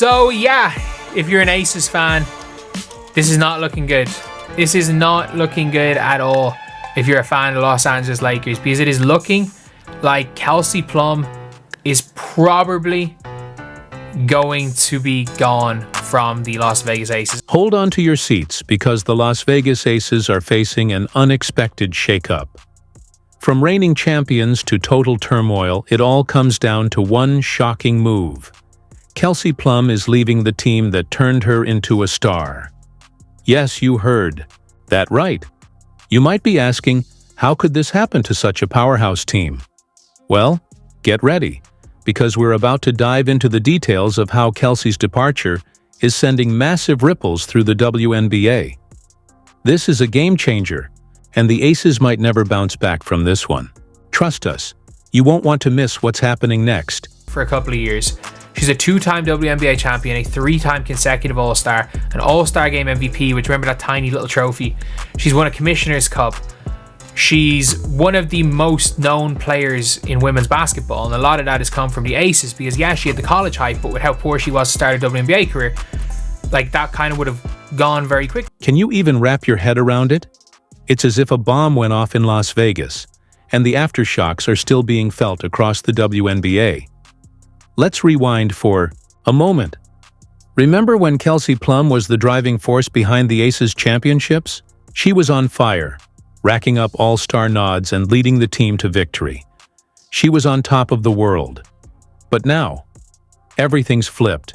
So yeah, if you're an Aces fan, this is not looking good. This is not looking good at all if you're a fan of the Los Angeles Lakers, because it is looking like Kelseyplum is probably going to be gone from the Las Vegas Aces. Hold on to your seats, because the Las Vegas Aces are facing an unexpected shakeup. From reigning champions to total turmoil, it all comes down to one shocking move. Kelseyplum is leaving the team that turned her into a star. Yes, you heard that right. You might be asking, how could this happen to such a powerhouse team? Well, get ready, because we're about to dive into the details of how Kelsey's departure is sending massive ripples through the WNBA. This is a game changer, and the Aces might never bounce back from this one. Trust us, you won't want to miss what's happening next. For a couple of years, she's a 2-time WNBA champion, a 3-time consecutive All-Star, an All-Star Game MVP, which, remember that tiny little trophy. She's won a Commissioner's Cup. She's one of the most known players in women's basketball, and a lot of that has come from the Aces, because yeah, she had the college hype, but with how poor she was to start her WNBA career, like that kind of would have gone very quick. Can you even wrap your head around it? It's as if a bomb went off in Las Vegas, and the aftershocks are still being felt across the WNBA. Let's rewind for a moment. Remember when Kelseyplum was the driving force behind the Aces championships? She was on fire, racking up all-star nods and leading the team to victory. She was on top of the world. But now, everything's flipped.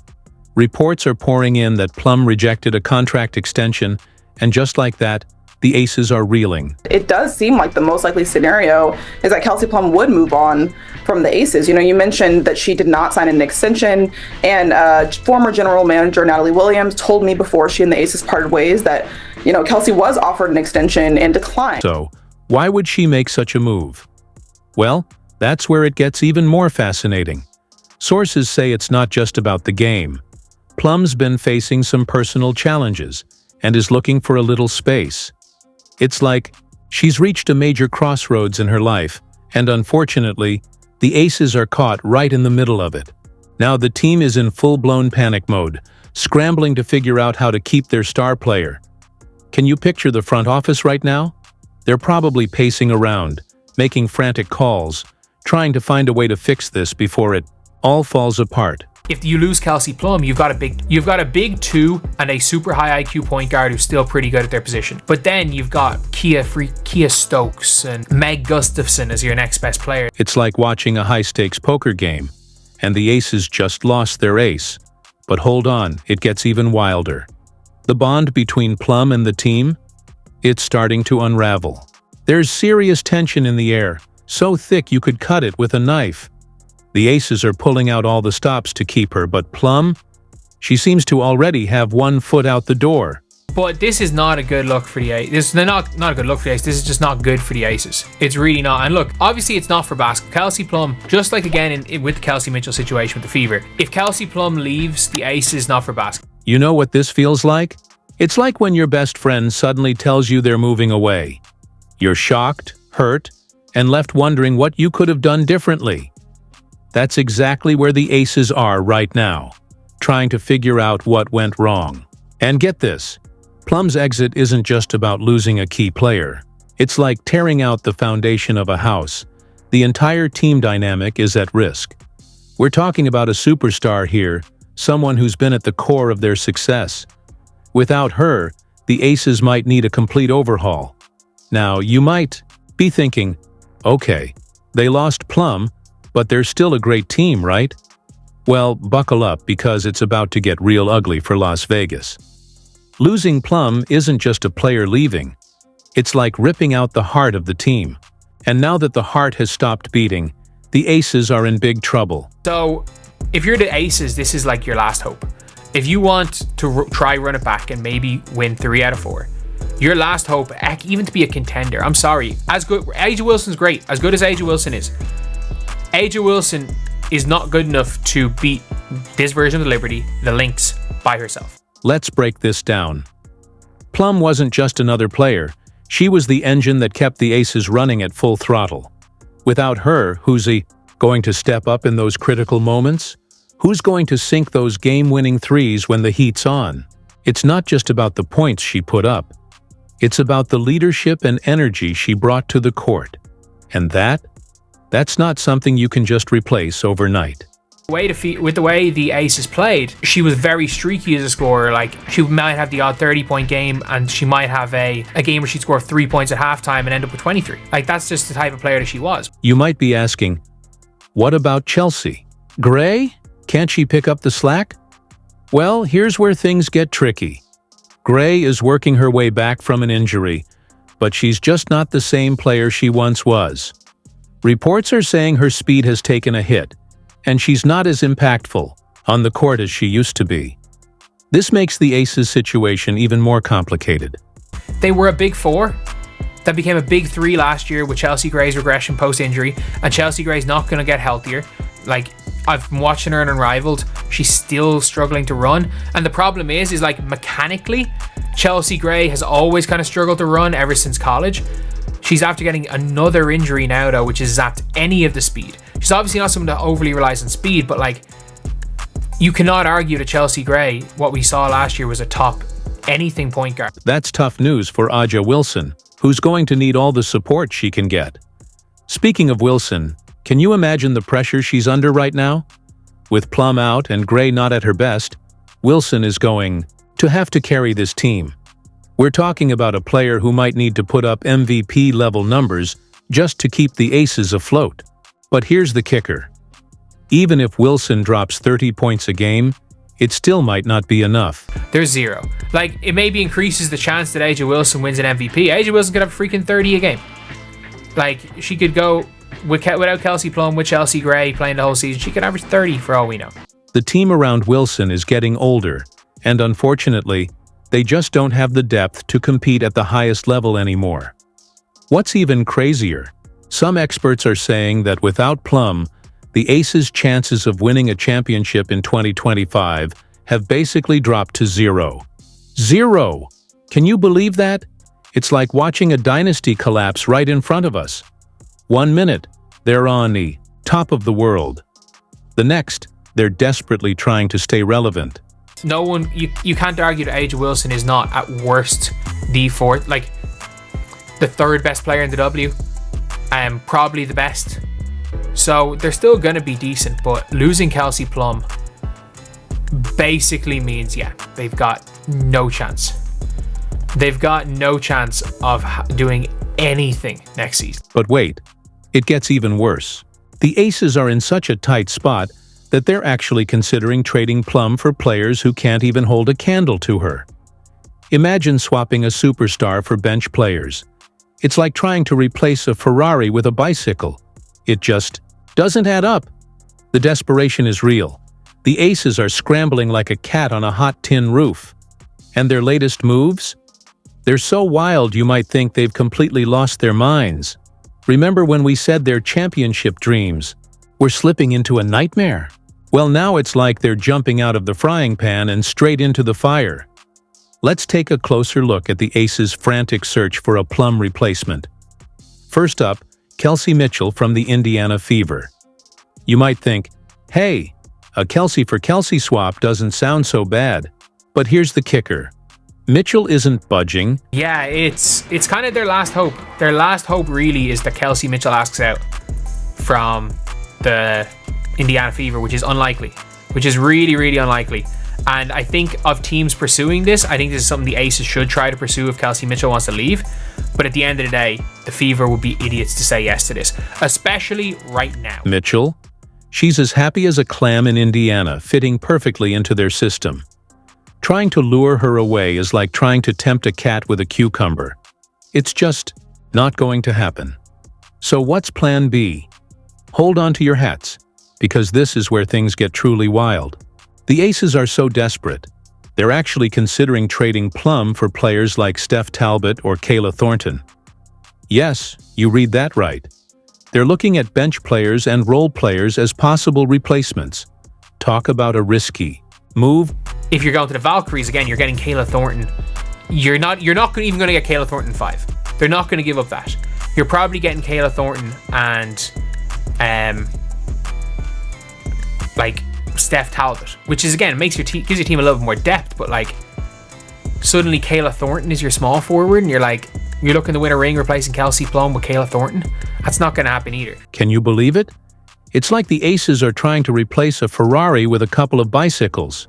Reports are pouring in that Plum rejected a contract extension, and just like that, the Aces are reeling. It does seem like the most likely scenario is that Kelseyplum would move on from the Aces. You know, you mentioned that she did not sign an extension, and former general manager Natalie Williams told me before she and the Aces parted ways that, you know, Kelsey was offered an extension and declined. So, why would she make such a move? Well, that's where it gets even more fascinating. Sources say it's not just about the game. Plum's been facing some personal challenges and is looking for a little space. It's like she's reached a major crossroads in her life, and unfortunately, the Aces are caught right in the middle of it. Now the team is in full-blown panic mode, scrambling to figure out how to keep their star player. Can you picture the front office right now? They're probably pacing around, making frantic calls, trying to find a way to fix this before it all falls apart. If you lose Kelseyplum, you've got a big 2 and a super high IQ point guard who's still pretty good at their position. But then you've got Kia Stokes and Meg Gustafson as your next best player. It's like watching a high-stakes poker game, and the Aces just lost their ace. But hold on, it gets even wilder. The bond between Plum and the team? It's starting to unravel. There's serious tension in the air, so thick you could cut it with a knife. The Aces are pulling out all the stops to keep her, but Plum? She seems to already have one foot out the door. But this is not a good look for the Aces. This is not a good look for the Aces. This is just not good for the Aces. It's really not. And look, obviously it's not for basketball. Kelseyplum, just like again with the Kelsey Mitchell situation with the Fever, if Kelseyplum leaves, the Aces not for basketball. You know what this feels like? It's like when your best friend suddenly tells you they're moving away. You're shocked, hurt, and left wondering what you could have done differently. That's exactly where the Aces are right now, trying to figure out what went wrong. And get this, Plum's exit isn't just about losing a key player. It's like tearing out the foundation of a house. The entire team dynamic is at risk. We're talking about a superstar here, someone who's been at the core of their success. Without her, the Aces might need a complete overhaul. Now, you might be thinking, okay, they lost Plum, but they're still a great team, right? Well, buckle up, because it's about to get real ugly for Las Vegas. Losing Plum isn't just a player leaving. It's like ripping out the heart of the team. And now that the heart has stopped beating, the Aces are in big trouble. So, if you're the Aces, this is like your last hope. If you want to try run it back and maybe win 3 out of 4, your last hope, heck, even to be a contender, I'm sorry, as good, Ajawilson's great, as good as Ajawilson is. Ajawilson is not good enough to beat this version of the Liberty, the Lynx, by herself. Let's break this down. Plum wasn't just another player. She was the engine that kept the Aces running at full throttle. Without her, who's going to step up in those critical moments? Who's going to sink those game-winning threes when the heat's on? It's not just about the points she put up. It's about the leadership and energy she brought to the court. And that's not something you can just replace overnight. With the way the Aces played, she was very streaky as a scorer. Like, she might have the odd 30-point game, and she might have a game where she'd score 3 points at halftime and end up with 23. Like, that's just the type of player that she was. You might be asking, what about Chelsea? Gray? Can't she pick up the slack? Well, here's where things get tricky. Gray is working her way back from an injury, but she's just not the same player she once was. Reports are saying her speed has taken a hit, and she's not as impactful on the court as she used to be. This makes the Aces situation even more complicated. They were a big four that became a big three last year with Chelsea Gray's regression post-injury, and Chelsea Gray's not going to get healthier. Like, I've been watching her in Unrivaled, she's still struggling to run, and the problem is like, mechanically, Chelsea Gray has always kind of struggled to run ever since college. She's after getting another injury now, though, which has zapped any of the speed. She's obviously not someone that overly relies on speed, but like, you cannot argue that Chelsea Gray, what we saw last year, was a top anything point guard. That's tough news for Ajawilson, who's going to need all the support she can get. Speaking of Wilson, can you imagine the pressure she's under right now? With Plum out and Gray not at her best, Wilson is going to have to carry this team. We're talking about a player who might need to put up MVP-level numbers just to keep the Aces afloat. But here's the kicker. Even if Wilson drops 30 points a game, it still might not be enough. There's zero. Like, it maybe increases the chance that Ajawilson wins an MVP. Ajawilson could have freaking 30 a game. Like, she could go without Kelseyplum, with Chelsea Gray playing the whole season, she could average 30 for all we know. The team around Wilson is getting older, and unfortunately, they just don't have the depth to compete at the highest level anymore. What's even crazier, some experts are saying that without Plum, the Aces' chances of winning a championship in 2025 have basically dropped to zero. Zero! Can you believe that? It's like watching a dynasty collapse right in front of us. 1 minute, they're on the top of the world. The next, they're desperately trying to stay relevant. No one, you can't argue that Ajawilson is not at worst the fourth, like the third best player in the W, and probably the best. So they're still going to be decent, but losing Kelseyplum basically means, yeah, they've got no chance. They've got no chance of doing anything next season. But wait, it gets even worse. The Aces are in such a tight spot that they're actually considering trading Plum for players who can't even hold a candle to her. Imagine swapping a superstar for bench players. It's like trying to replace a Ferrari with a bicycle. It just doesn't add up. The desperation is real. The Aces are scrambling like a cat on a hot tin roof. And their latest moves? They're so wild you might think they've completely lost their minds. Remember when we said their championship dreams were slipping into a nightmare? Well, now it's like they're jumping out of the frying pan and straight into the fire. Let's take a closer look at the Aces' frantic search for a Plum replacement. First up, Kelsey Mitchell from the Indiana Fever. You might think, hey, a Kelsey for Kelsey swap doesn't sound so bad. But here's the kicker. Mitchell isn't budging. Yeah, it's kind of their last hope. Their last hope really is that Kelsey Mitchell asks out from the Indiana Fever, which is unlikely, which is really, really unlikely. And I think of teams pursuing this, I think this is something the Aces should try to pursue if Kelsey Mitchell wants to leave. But at the end of the day, the Fever would be idiots to say yes to this, especially right now. Mitchell? She's as happy as a clam in Indiana, fitting perfectly into their system. Trying to lure her away is like trying to tempt a cat with a cucumber. It's just not going to happen. So what's plan B? Hold on to your hats, because this is where things get truly wild. The Aces are so desperate, they're actually considering trading Plum for players like Steph Talbot or Kayla Thornton. Yes, you read that right. They're looking at bench players and role players as possible replacements. Talk about a risky move. If you're going to the Valkyries again, you're getting Kayla Thornton. You're not even going to get Kayla Thornton 5. They're not going to give up that. You're probably getting Kayla Thornton and like Steph Talbot, which is, again, makes gives your team a little bit more depth, but like suddenly Kayla Thornton is your small forward and you're looking to win a ring replacing Kelseyplum with Kayla Thornton. That's not going to happen either. Can you believe it? It's like the Aces are trying to replace a Ferrari with a couple of bicycles.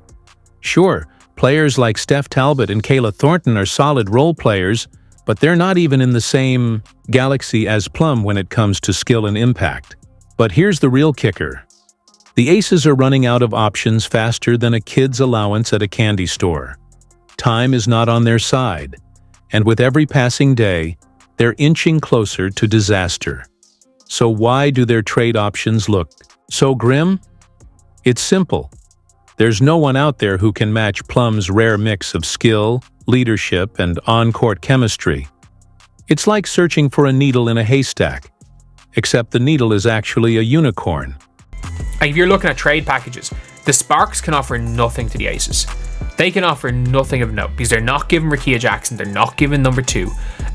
Sure, players like Steph Talbot and Kayla Thornton are solid role players, but they're not even in the same galaxy as Plum when it comes to skill and impact. But here's the real kicker. The Aces are running out of options faster than a kid's allowance at a candy store. Time is not on their side, and with every passing day, they're inching closer to disaster. So why do their trade options look so grim? It's simple. There's no one out there who can match Plum's rare mix of skill, leadership, and on-court chemistry. It's like searching for a needle in a haystack, except the needle is actually a unicorn. If you're looking at trade packages, the Sparks can offer nothing to the Aces. They can offer nothing of note because they're not giving Rickea Jackson, they're not giving number 2,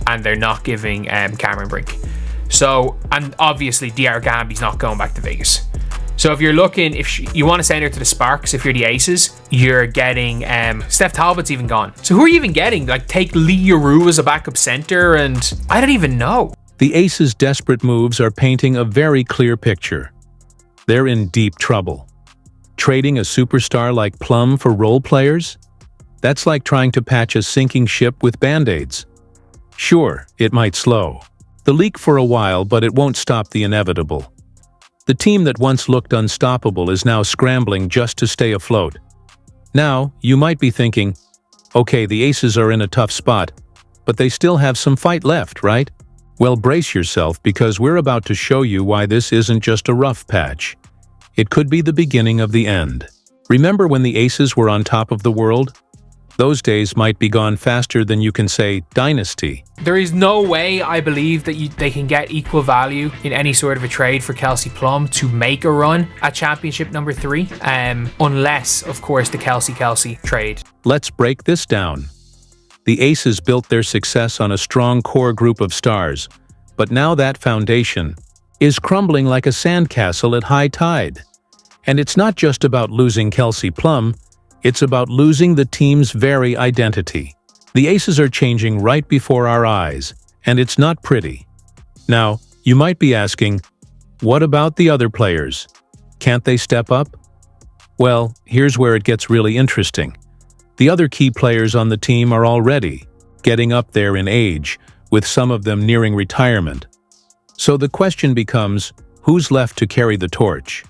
and they're not giving Cameron Brink. So, and obviously DR Gamby's not going back to Vegas. So if you're looking, you want to send her to the Sparks, if you're the Aces, you're getting Steph Talbot's even gone. So who are you even getting? Like, take Lee Yaroo as a backup center, and I don't even know. The Aces' desperate moves are painting a very clear picture. They're in deep trouble. Trading a superstar like Plum for role players? That's like trying to patch a sinking ship with band-aids. Sure, it might slow the leak for a while, but it won't stop the inevitable. The team that once looked unstoppable is now scrambling just to stay afloat. Now, you might be thinking, okay, the Aces are in a tough spot, but they still have some fight left, right? Well, brace yourself because we're about to show you why this isn't just a rough patch. It could be the beginning of the end. Remember when the Aces were on top of the world? Those days might be gone faster than you can say dynasty. There is no way, I believe, that they can get equal value in any sort of a trade for Kelseyplum to make a run at championship number 3, unless, of course, the Kelsey trade. Let's break this down. The Aces built their success on a strong core group of stars, but now that foundation is crumbling like a sandcastle at high tide. And it's not just about losing Kelseyplum, it's about losing the team's very identity. The Aces are changing right before our eyes, and it's not pretty. Now, you might be asking, what about the other players? Can't they step up? Well, here's where it gets really interesting. The other key players on the team are already getting up there in age, with some of them nearing retirement. So the question becomes, who's left to carry the torch?